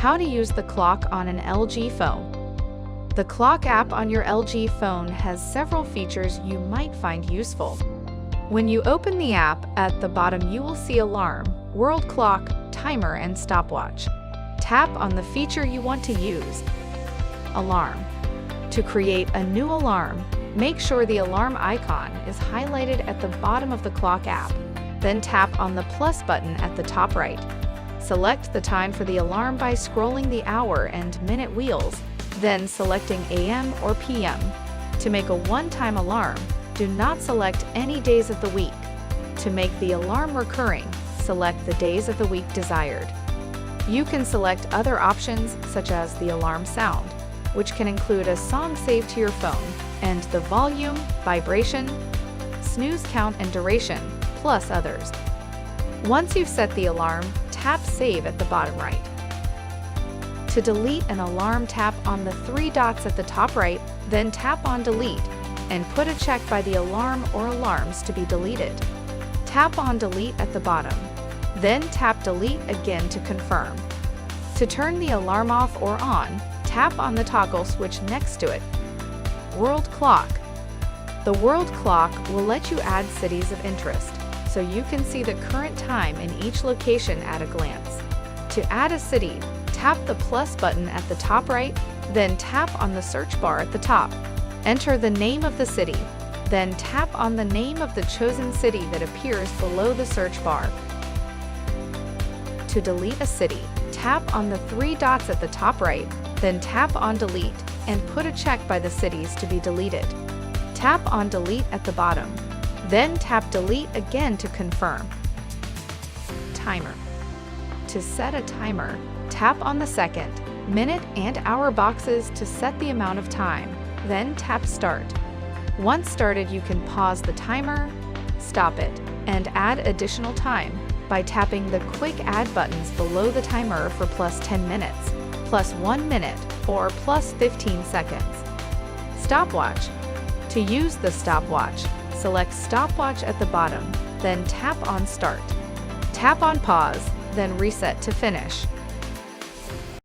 How to use the clock on an LG phone. The clock app on your LG phone has several features you might find useful. When you open the app, at the bottom you will see alarm, world clock, timer, and stopwatch. Tap on the feature you want to use. Alarm. To create a new alarm, make sure the alarm icon is highlighted at the bottom of the clock app. Then tap on the plus button at the top right. Select the time for the alarm by scrolling the hour and minute wheels, then selecting AM or PM. To make a one-time alarm, do not select any days of the week. To make the alarm recurring, select the days of the week desired. You can select other options such as the alarm sound, which can include a song saved to your phone, and the volume, vibration, snooze count and duration, plus others. Once you've set the alarm, tap Save at the bottom right. To delete an alarm, tap on the three dots at the top right, then tap on Delete, and put a check by the alarm or alarms to be deleted. Tap on Delete at the bottom, then tap Delete again to confirm. To turn the alarm off or on, tap on the toggle switch next to it. World Clock. The World Clock will let you add cities of interest, so you can see the current time in each location at a glance. To add a city, tap the plus button at the top right, then tap on the search bar at the top. Enter the name of the city, then tap on the name of the chosen city that appears below the search bar. To delete a city, tap on the three dots at the top right, then tap on Delete, and put a check by the cities to be deleted. Tap on Delete at the bottom, then tap Delete again to confirm. Timer. To set a timer, tap on the second, minute, and hour boxes to set the amount of time, then tap Start. Once started, you can pause the timer, stop it, and add additional time by tapping the quick add buttons below the timer for plus 10 minutes, plus 1 minute, or plus 15 seconds. Stopwatch. To use the stopwatch, select Stopwatch at the bottom, then tap on Start. Tap on Pause, then Reset to finish.